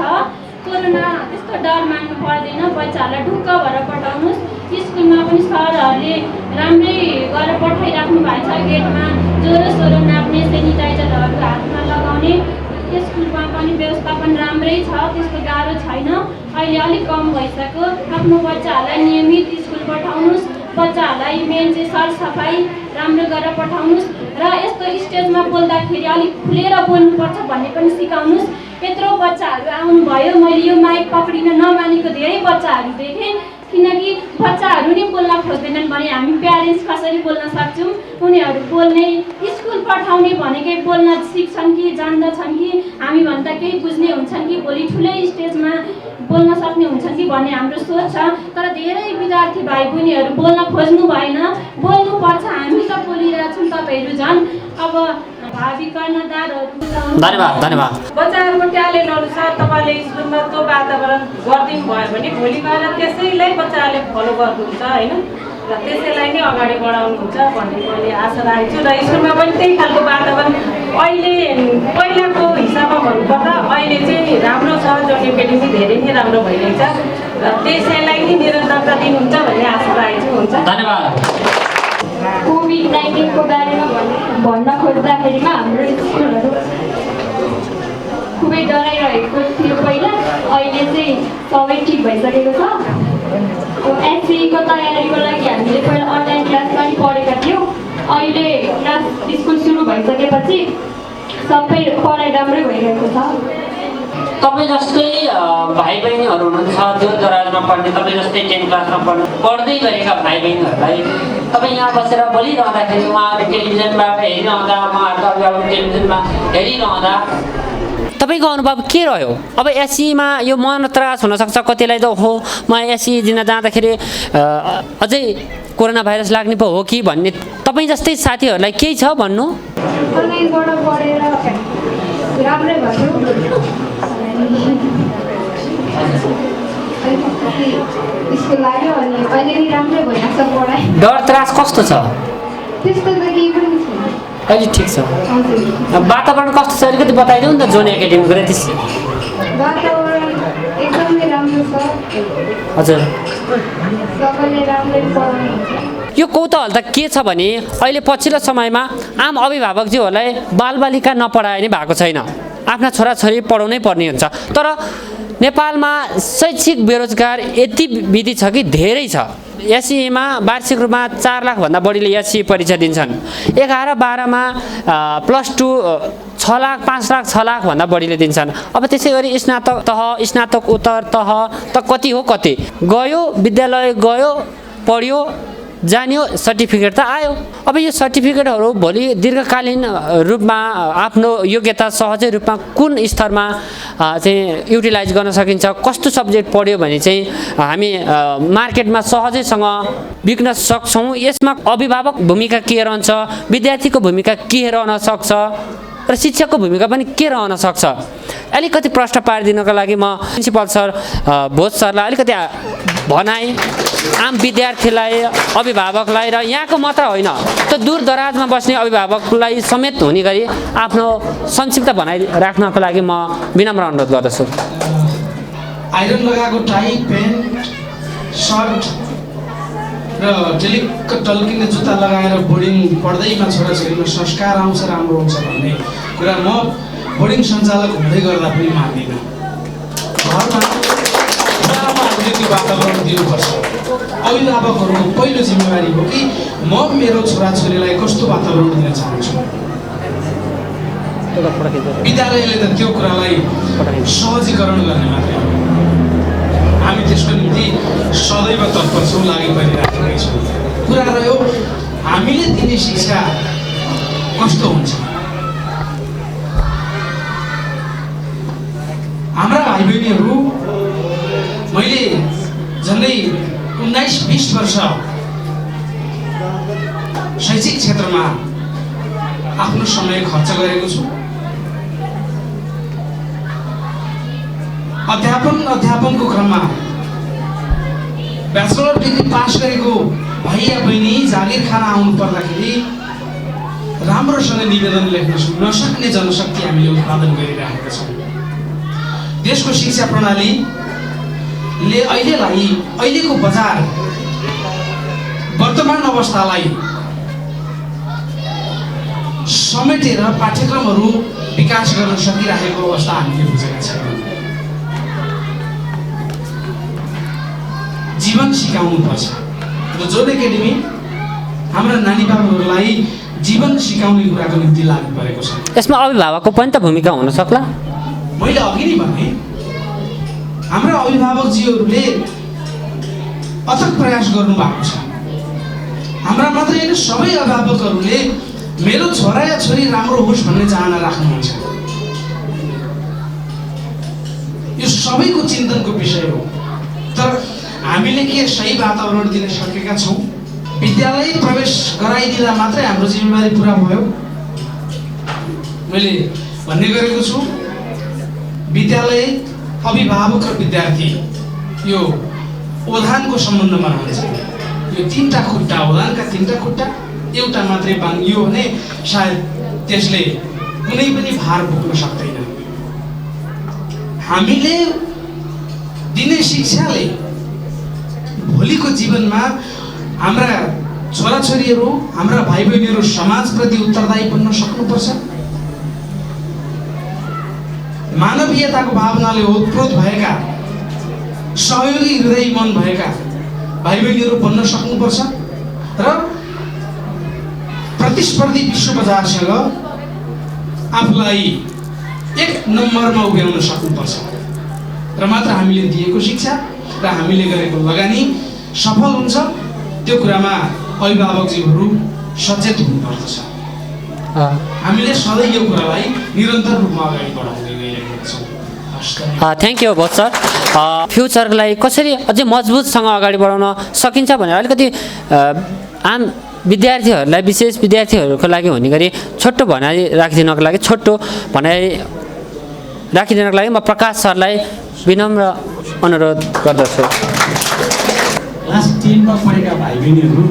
कोरोना त्यस्तो डर मान्नु पर्दैन, बच्चाहरूलाई ढुक्क भएर पठाउनुहोस्। स्कुलमा पनि सरहरूले राम्रै गरेर पठाइराख्नु भएको छ, गेटमा ज्वरो सोरो नाप्ने सेनिटाइजरहरू हातमा लगाउने स्कुलमा पनि व्यवस्थापन राम्रै छ, त्यस्तो गाह्रो छैन। अहिले अलिक कम भइसक्यो। आफ्नो बच्चाहरूलाई नियमित स्कुल पठाउनुहोस्, बच्चाहरूलाई मेन चाहिँ सरसफाइ राम्रो गरेर पठाउनुहोस् र यस्तो स्टेजमा बोल्दाखेरि अलिक खुलेर बोल्नुपर्छ भन्ने पनि सिकाउनुहोस्। यत्रो बच्चाहरू आउनुभयो। मैले यो माइक पक्रिन नमानेको धेरै बच्चाहरू देखेँ, किनकि बच्चाहरू नै बोल्न खोज्दैनन् भने हामी प्यारेन्ट्स कसरी बोल्न सक्छौँ? उनीहरू बोल्ने स्कुल पठाउने भनेकै बोल्न सिक्छन् कि जान्दछन् कि हामीभन्दा केही बुझ्ने हुन्छन् कि भोलि ठुलै स्टेजमा बोल्न सक्ने हुन्छन् कि भन्ने हाम्रो सोच छ। तर धेरै विद्यार्थी भाइ बहिनीहरू बोल्न खोज्नु भएन। बोल्नुपर्छ, हामी त बोलिरहेछौँ, तपाईँहरू झन् अब भावी कर्णधारहरू। धन्यवाद। बच्चाहरूको ट्यालेन्ट अनुसार तपाईँले स्कुलमा त्यो वातावरण गरिदिनु भयो भने भोलि गएर त्यसैलाई बच्चाहरूले फलो गर्नुहुन्छ होइन, र त्यसैलाई नै अगाडि बढाउनुहुन्छ भन्ने मैले आशा राखेको छु। र स्कुलमा पनि त्यही खालको वातावरण अहिले पहिलाको हिसाबमा भन्नुपर्दा अहिले चाहिँ राम्रो छ। जन एकाडेमी धेरै नै राम्रो भइरहेछ र त्यसैलाई नै निरन्तरता दिनुहुन्छ भन्ने आशा राखेको छु। हुन्छ, धन्यवाद। कोभिड-19को बारेमा भन्न खोज्दाखेरिमा हाम्रो स्कुलहरू खुबै डराइरहेको थियो पहिला, अहिले चाहिँ सबै ठिक भइसकेको छ। एससीको तयारीको लागि हामीले पहिला अनलाइन क्लास पनि पढेका थियौँ। अहिले क्लास स्कुल सुरु भइसकेपछि सबै पढाइ राम्रै भइरहेको छ। तपाईँ जस्तै भाइ बहिनीहरू हुनुहुन्छ दूर दराजमा पढ्ने, तपाईँ जस्तै 10 क्लासमा पढ्दै गरेका भाइ बहिनीहरूलाई तपाईँ यहाँ बसेर बोलिरहँदाखेरि उहाँहरू टेलिभिजनबाट हेरिरहँदा, उहाँहरूको अभिभावक टेलिभिजनमा हेरिरहँदा तपाईँको अनुभव के रह्यो? अब एससीमा यो मनोत्रास हुनसक्छ कतिलाई, त हो म एससी दिन जाँदाखेरि अझै कोरोना भाइरस लाग्ने पो हो कि भन्ने, तपाईँ जस्तै साथीहरूलाई केही छ भन्नु? अनलाइनबाट पढेर राम्रै भयो, स्कुल लाग्यो अनि अहिले नि राम्रै भइरहेको छ पढाइ। डर त्रास कस्तो छ? त्यस्तो त केही पनि छैन, अहिले ठिक छ। वातावरण कस्तो छ अलिकति बताइदेऊ नि त जोन एकाडेमीको र त्यस। वातावरण एकदमै राम्रो छ, हजुर सबैले राम्रै पढाउनुहुन्छ। यो कौतूहल त के छ भने अहिले पछिल्लो समयमा आम अभिभावकज्यूहरूलाई बालबालिका नपढाए नै भएको छैन, आफ्ना छोराछोरी पढाउनै पर्ने हुन्छ। तर नेपालमा शैक्षिक बेरोजगार यति विधि छ कि धेरै छ। एससीमा वार्षिक रूपमा 4 लाखभन्दा बढीले एससी परीक्षा दिन्छन्। 11-12मा +2 6 लाख 5 लाख 6 लाखभन्दा बढीले दिन्छन्। अब त्यसै गरी स्नातक तह स्नातकोत्तर तह त कति हो कति गयो, विद्यालय गयो, पढ्यो, जान्यो, सर्टिफिकेट त आयो। अब यो सर्टिफिकेटहरू भोलि दीर्घकालीन रूपमा आफ्नो योग्यता सहजै रूपमा कुन स्तरमा चाहिँ युटिलाइज गर्न सकिन्छ, कस्तो सब्जेक्ट पढ्यो भने चाहिँ हामी मार्केटमा सहजैसँग बिक्न सक्छौँ, यसमा अभिभावक भूमिका के रहन्छ, विद्यार्थीको भूमिका के रहन सक्छ र शिक्षकको भूमिका पनि के रहन सक्छ, अलिकति प्रश्न पारिदिनको लागि म प्रिन्सिपल सर भोज सरलाई अलिकति भनाइ, आम विद्यार्थीलाई, अभिभावकलाई र यहाँको मात्र होइन त दूर दराजमा बस्ने अभिभावकलाई समेत हुने गरी आफ्नो संक्षिप्त भनाइ राख्नको लागि म विनम्र अनुरोध गर्दछु। आइरन लगाएको टाई, पेन्ट, सर्ट र झिलिक्क टल्किने जुत्ता लगाएर बोर्डिङ पढ्दैमा छोराछोरीमा संस्कार आउँछ, राम्रो आउँछ भन्ने कुरा म बोर्डिङ सञ्चालक हुँदै गर्दा पनि मान्दिनँ। घरमा आफूले त्यो वातावरण दिनुपर्छ। अभिभावकहरूको पहिलो जिम्मेवारी हो कि म मेरो छोराछोरीलाई कस्तो वातावरण दिन चाहन्छु। विद्यालयले त त्यो कुरालाई सहजीकरण गर्ने मात्रै हो। हामी त्यसको निम्ति सदैव तत्पर छौँ, लागि परिराखेकै छौँ। कुरा रह्यो हामीले दिने शिक्षा कस्तो हुन्छ। हाम्रा भाइ बहिनीहरू मैले झन्डै 19-20 वर्ष शैक्षिक क्षेत्रमा आफ्नो समय खर्च गरेको छु। अध्यापनको क्रममा ब्याचलर डिग्री पास गरेको भाइ या बहिनी जागिर खान आउनु पर्दाखेरि राम्रोसँग निवेदन लेख्न नसक्ने जनशक्ति हामीले उत्पादन गरिरहेका छौँ। देशको शिक्षा प्रणालीले अहिलेको बजार वर्तमान अवस्थालाई समेटेर पाठ्यक्रमहरू विकास गर्न सकिरहेको अवस्था हामीले बुझेका छैनौँ। जीवन सिकाउनु पर्छ र जोन एकाडेमी हाम्रा नानी बाबुहरूलाई जीवन सिकाउने कुराको निम्ति लागु परेको छ। यसमा अभिभावकको पनि त भूमिका हुन सक्ला। मैले अघि नै भने हाम्रा अभिभावकजीहरूले अथक प्रयास गर्नुभएको छ। हाम्रा मात्रै होइन, सबै अभिभावकहरूले मेरो छोरा या छोरी राम्रो होस् भन्ने चाहना राख्नुहुन्छ। यो सबैको चिन्तनको विषय हो। तर हामीले के सही वातावरण दिन सकेका छौँ? विद्यालय प्रवेश गराइदिँदा मात्रै हाम्रो जिम्मेवारी पुरा भयो? मैले भन्ने गरेको छु, विद्यालय, अभिभावक र विद्यार्थी यो ओधानको सम्बन्धमा रहन्छ। यो तीनटा खुट्टा, ओधानका तीनटा खुट्टा एउटा मात्रै बाङ्गियो भने सायद त्यसले कुनै पनि भार बोक्न सक्दैन। हामीले दिने शिक्षाले भोलिको जीवनमा हाम्रा छोराछोरीहरू, हाम्रा भाइ बहिनीहरू समाजप्रति उत्तरदायी बन्न सक्नुपर्छ। मानवीयताको भावनाले ओतप्रोत भएका, सहयोगी हृदय मन भएका भाइ बहिनीहरू बन्न सक्नुपर्छ र प्रतिस्पर्धी विश्व बजारसँग आफूलाई एक नम्बरमा उभ्याउन सक्नुपर्छ। र मात्र हामीले दिएको शिक्षा र हामीले गरेको लगानी सफल हुन्छ। त्यो कुरामा अभिभावकजीहरू सचेत हुनुपर्दछ। हामीले सधैँ यो कुरालाई निरन्तर रूपमा अगाडि बढाउँदै गइरहेका छौँ। थ्याङ्क यू बहुत सर। फ्युचरलाई कसरी अझै मजबुतसँग अगाडि बढाउन सकिन्छ भनेर अलिकति आम विद्यार्थीहरूलाई, विशेष विद्यार्थीहरूको लागि हुने गरी छोटो भनाइ राखिदिनको लागि म प्रकाश सरलाई विनम्र अनुरोध गर्दछु। क्लास 10 मा पढेका भाइ बहिनीहरू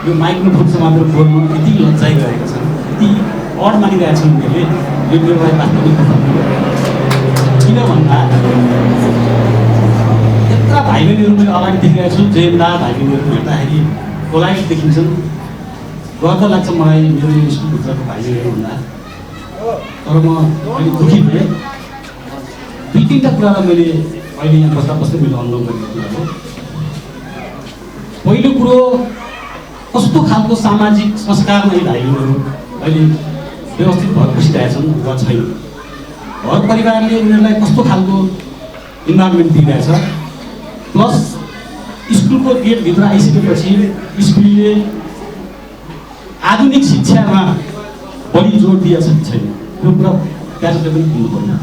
यो माइक्रोफोनसँग मात्र बोल्नु यति लज्जाइ गरेका छन्, यति अड मानिरहेका छन् उनीहरूले। यो कुरोलाई वास्तविक किन भन्दा यत्र भाइ बहिनीहरू मैले अगाडि देखिरहेको छु, जेलदार भाइ बहिनीहरू हेर्दाखेरि पोलाइट देखिन्छन्। गर्व लाग्छ मलाई मेरो यो स्कुलभित्रको भाइ बहिनीहरू भन्दा। तर म अलिक दुःखी भएँ। 2-3टा कुरालाई मैले अहिले यहाँ बस्दा बस्दै मैले अनुभव गरेको कुरा हो। पहिलो कुरो, कस्तो खालको सामाजिक संस्कारमा यी भाइ बहिनीहरू अहिले व्यवस्थित भएर बसिरहेछन् र छैन। घर परिवारले उनीहरूलाई कस्तो खालको इन्भाइरोमेन्ट दिइरहेछ। प्लस स्कुलको गेटभित्र आइसकेपछि स्कुलले आधुनिक शिक्षामा बढी जोड दिएछ कि छैन, त्यो कुरा प्यारेन्टले पनि बुझ्नु पर्यो।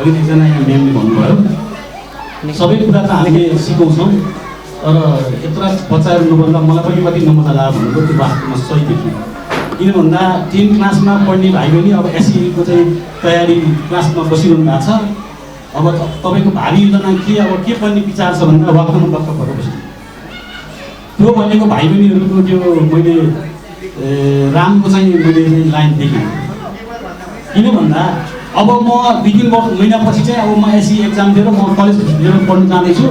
अघि एकजना यहाँ म्यामले भन्नुभयो सबै कुरा त हामीले सिकाउँछौँ, तर यत्र बच्चाहरू नबोल्दा मलाई पनि कति नमजा लाग्यो भनेको त्यो वास्तवमा सही देखियो। किन भन्दा 10 क्लासमा पढ्ने भाइ बहिनी अब एसईको चाहिँ तयारी क्लासमा बसिरहनु भएको छ। अब तपाईँको भावी योजना के, अब के पढ्ने विचार छ भन्दा वाक्कमा वाक्क भएर बस्नु। त्यो भनेको भाइ बहिनीहरूको त्यो मैले राम्रो चाहिँ मैले लाइन देखेँ। किन भन्दा अब म 2-3 महिनापछि चाहिँ अब म एसई एक्जाम दिएर म कलेज लिएर पढ्न जाँदैछु,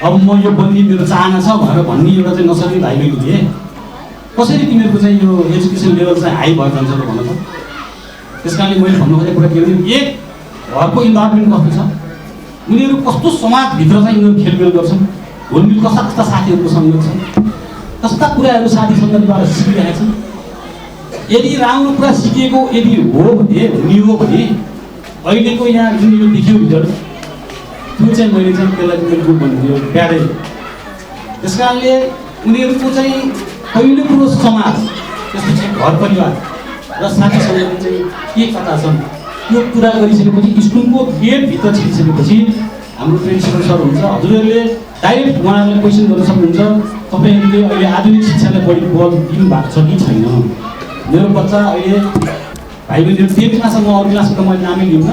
अब म यो बन्ने मेरो चाहना छ भनेर भन्ने एउटा चाहिँ नसक्ने भाइ बहिनी थिए। कसरी तिमीहरूको चाहिँ यो एजुकेसन लेभल चाहिँ हाई भएर जान्छ र भन्न त। त्यस कारणले मैले भन्नु खोजेको कुरा के भने, एक घरको इन्भाइरोमेन्ट कस्तो छ, उनीहरू कस्तो समाजभित्र चाहिँ उनीहरू खेलमेल गर्छन्, घुलमिल कस्ता कस्ता साथीहरूको सङ्गत छन्, कस्ता कुराहरू साथी सङ्गतद्वारा सिकिरहेका छन्। यदि राम्रो कुरा सिकिएको यदि हो भने, हुने हो भने अहिलेको यहाँ जुन यो देखियो भिडियो त्यो चाहिँ मैले चाहिँ त्यसलाई बिल्कुल भनिदियो प्यारे। त्यस कारणले उनीहरूको चाहिँ पहिलो कुरो समाज, त्यसपछि घर परिवार र साथी सङ्गति चाहिँ के कता छन् त्यो कुरा गरिसकेपछि स्कुलको गेटभित्र छिरिसकेपछि हाम्रो प्रिन्सिपल सर हुन्छ, हजुरहरूले डाइरेक्ट उहाँहरूलाई क्वेसन गर्न सक्नुहुन्छ, तपाईँहरूले अहिले आधुनिक शिक्षालाई बढी बल दिनुभएको छ कि छैन। मेरो बच्चा अहिले भाइ बहिनीहरू 10 क्लासमा, म अरू क्लासको त मैले नामै लिउँ न,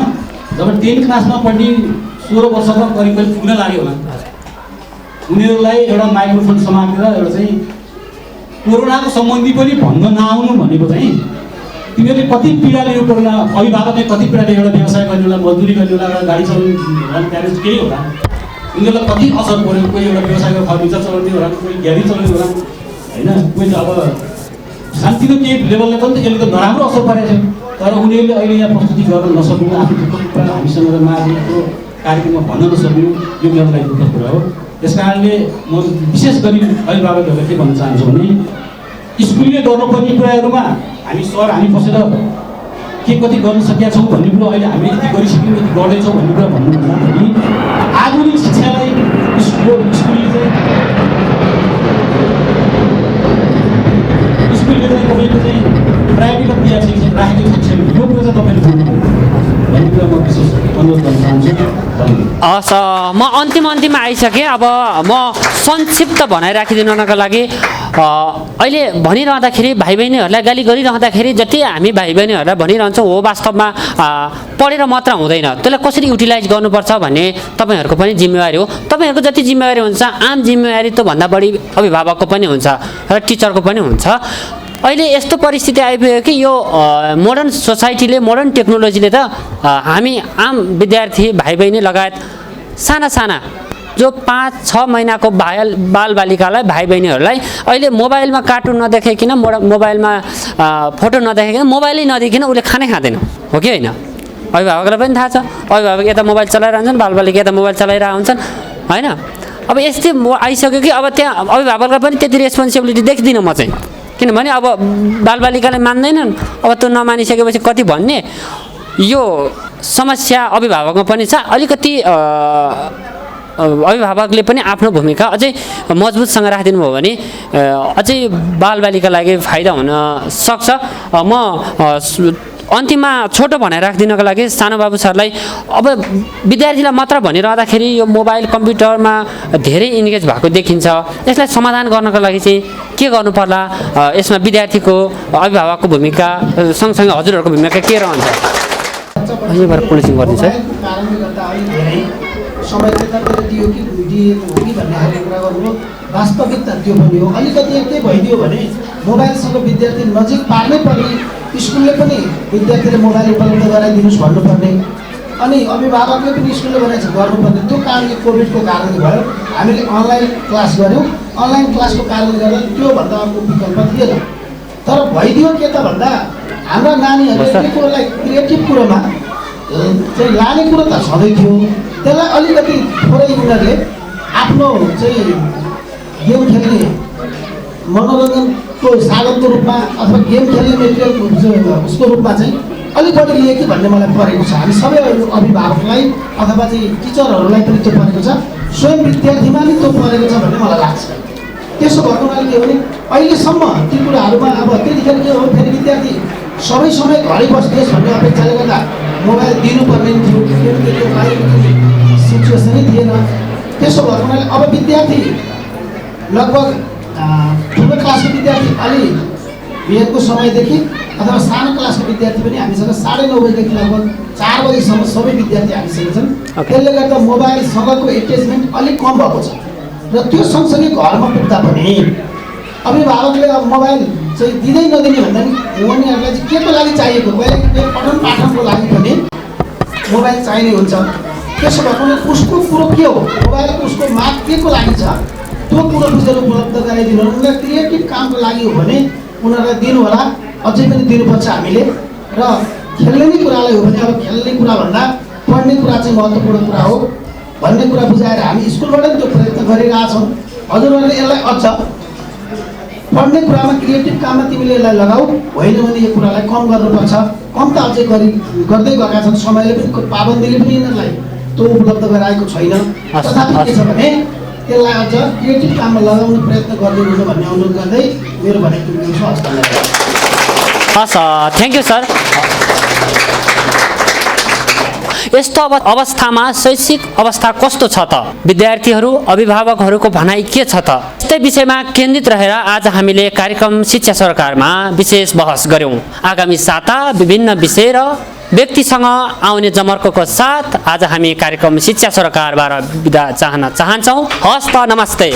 जब 10 क्लासमा पढ्ने 16 वर्षमा करिब पुग्न लाग्यो होला, उनीहरूलाई एउटा माइक्रोफोन समातेर एउटा चाहिँ कोरोनाको सम्बन्धी पनि भन्न नआउनु भनेको चाहिँ तिमीहरूले कति पीडाले यो कोरोना, अभिभावकले कति पीडाले एउटा व्यवसाय गर्ने होला, मजदुरी गर्ने होला, एउटा गाडी चलाउने प्यारेन्ट्स केही होला, उनीहरूलाई कति असर पऱ्यो। कोही एउटा व्यवसायको फर्निचर चलाउने होला, कोही ग्यारेज चलाउने होला होइन, कोही त अब शान्तिको केही लेभलले पनि यसले त नराम्रो असर परेको छ। तर उनीहरूले अहिले यहाँ प्रस्तुति गर्न नसक्नु, आफ्नो दुःखको कुरा हामीसँग मार्गको कार्यक्रममा भन्न नसक्नु, यो मेरो लागि दुःखद कुरा हो। त्यस कारणले म विशेष गरी अभिभावकहरूलाई के भन्न चाहन्छु भने, स्कुलले गर्नुपर्ने कुराहरूमा हामी बसेर के कति गर्न सकेका छौँ भन्ने कुरो अहिले हामीले यति गरिसक्यौँ यति गर्दैछौँ भन्ने कुरा भन्नुभन्दाखेरि आधुनिक शिक्षालाई स्कुलले चाहिँ तपाईँको चाहिँ प्राइभेट विद्यार्थी राखेको छ यो कुरा चाहिँ तपाईँले भन्नु भन्ने कुरा म विशेष अनुरोध गर्न चाहन्छु। म अन्तिममा आइसकेँ। अब म संक्षिप्त भनाइराखिदिनका लागि अहिले भनिरहँदाखेरि भाइ बहिनीहरूलाई गाली गरिरहँदाखेरि जति हामी भाइ बहिनीहरूलाई भनिरहन्छौँ हो वास्तवमा पढेर मात्र हुँदैन, त्यसलाई कसरी युटिलाइज गर्नुपर्छ भन्ने तपाईँहरूको पनि जिम्मेवारी हो। तपाईँहरूको जति जिम्मेवारी हुन्छ आम जिम्मेवारी त्योभन्दा बढी अभिभावकको पनि हुन्छ र टिचरको पनि हुन्छ। अहिले यस्तो परिस्थिति आइपुग्यो कि यो मोडर्न सोसाइटीले मोडर्न टेक्नोलोजीले त हामी आम विद्यार्थी भाइ बहिनी लगायत साना साना जो 5-6 महिनाको बालबालिकालाई भाइ बहिनीहरूलाई अहिले मोबाइलमा कार्टुन नदेखाइकन मोबाइलमा फोटो नदेखाइकन मोबाइलै नदेखिकन उसले खानै खाँदैन हो कि होइन। अभिभावकलाई पनि थाहा छ, अभिभावक यता मोबाइल चलाइरहन्छन्, बालबालिका यता मोबाइल चलाइरहेको हुन्छन् होइन। अब यस्तै आइसक्यो कि अब त्यहाँ अभिभावकलाई पनि त्यति रेस्पोन्सिबिलिटी देख्दिनँ म चाहिँ, किनभने अब बालबालिकाले मान्दैनन्। अब त्यो नमानिसकेपछि कति भन्ने यो समस्या अभिभावकमा पनि छ। अलिकति अभिभावकले पनि आफ्नो भूमिका अझै मजबुतसँग राखिदिनु भयो भने अझै बालबालिका लागि फाइदा हुन सक्छ। म अन्तिममा छोटो भनेर राखिदिनको लागि सानो बाबु सरलाई अब विद्यार्थीलाई मात्र भनिरहँदाखेरि यो मोबाइल कम्प्युटरमा धेरै इन्गेज भएको देखिन्छ। यसलाई समाधान गर्नको लागि चाहिँ के गर्नु पर्ला, यसमा विद्यार्थीको अभिभावकको भूमिका सँगसँगै हजुरहरूको भूमिका के रहन्छ? यहीँबाट क्लोजिङ गरिदिन्छ। कारणले गर्दा अहिले धेरै समय त्यतातिर दियो कि दिएको हो कि भन्ने खालको कुरा गर्नु वास्तविकता त्यो पनि हो। अलिकति के भइदियो भने मोबाइलसँग विद्यार्थी नजिक पार्नै पर्ने, स्कुलले पनि विद्यार्थीले मोबाइल उपलब्ध गराइदिनुहोस् भन्नुपर्ने, अनि अभिभावकले पनि स्कुलले भनेको छ गर्नुपर्ने। त्यो कारणले कोभिडको कारणले भयो हामीले अनलाइन क्लास गऱ्यौँ। अनलाइन क्लासको कारणले गर्दा त्योभन्दा अर्को विकल्प थिएन। तर भइदियो के त भन्दा हाम्रा नानीहरूले त्यो कुरोलाई क्रिएटिभ कुरोमा चाहिँ लाने कुरो त सधैँ थियो, त्यसलाई अलिकति थोरै उनीहरूले आफ्नो चाहिँ गेम खेल्ने मनोरञ्जनको साधनको रूपमा अथवा गेम खेल्ने मेटेरियल उसको रूपमा चाहिँ अलिक बढी लिए कि भन्ने मलाई परेको छ। हामी सबै अभिभावकलाई अथवा चाहिँ टिचरहरूलाई पनि त्यो परेको छ, स्वयं विद्यार्थीमा पनि त्यो परेको छ भन्ने मलाई लाग्छ। त्यसो भएको हुनाले के भने अहिलेसम्म ती कुराहरूमा अब त्यतिखेर के हो, फेरि विद्यार्थी सबै समय घरै बस्नुहोस् भन्ने अपेक्षाले गर्दा मोबाइल दिनुपर्ने थियो, किनकि त्यो सिचुएसनै थिएन। त्यसो भएको हुनाले अब विद्यार्थी लगभग ठुलो क्लासको विद्यार्थी अलि बिहानको समयदेखि अथवा सानो क्लासको विद्यार्थी पनि हामीसँग 9:30 बजीदेखि लगभग 4 बजीसम्म सबै विद्यार्थी हामीसँग छन्। त्यसले गर्दा मोबाइलसँगको एट्याचमेन्ट अलिक कम भएको छ र त्यो सँगसँगै घरमा पुग्दा पनि अभिभावकले अब मोबाइल चाहिँ दिँदै नदिने भन्दा नि उनीहरूलाई चाहिँ के को लागि चाहिएको, कहिले पठन पाठनको लागि पनि मोबाइल चाहिने हुन्छ। त्यसो भएकोले उसको कुरो के हो, मोबाइलको उसको माग के को लागि छ त्यो कुरो बुझेर उपलब्ध गराइदिनु। उनीहरूलाई क्रिएटिभ कामको लागि हो भने उनीहरूलाई दिनु होला, अझै पनि दिनुपर्छ हामीले। र खेल्ने नै कुरालाई हो भने अब खेल्ने कुरा भन्दा पढ्ने कुरा चाहिँ महत्त्वपूर्ण कुरा हो भन्ने कुरा बुझाएर हामी स्कुलबाट पनि त्यो प्रयत्न गरिरहेछौँ। हजुरहरूले यसलाई अझ पढ्ने कुरामा क्रिएटिभ काममा तिमीले यसलाई लगाऊ, होइन भने यो कुरालाई कम गर्नुपर्छ। कम त अझै गर्दै गएका छन्, समयले पनि पाबन्दीले पनि यिनीहरूलाई त्यो उपलब्ध गराएको छैन। तथापि के छ भने त्यसलाई अझ क्रिएटिभ काममा लगाउने प्रयत्न गर्दै हुनु भन्ने अनुरोध गर्दै मेरो भनेको छ। हस्, थ्याङ्क यू सर। यस्तो अवस्थामा शैक्षिक अवस्था कस्तो छ त, विद्यार्थीहरू अभिभावकहरूको भनाइ के छ त, यस्तै विषयमा केन्द्रित रहेर आज हामीले कार्यक्रम शिक्षा सरकारमा विशेष बहस गऱ्यौँ। आगामी साता विभिन्न विषय र व्यक्तिसँग आउने जमर्कोको साथ आज हामी कार्यक्रम शिक्षा सरकारबाट बिदा चाहन चाहन्छौँ। हस् त, नमस्ते।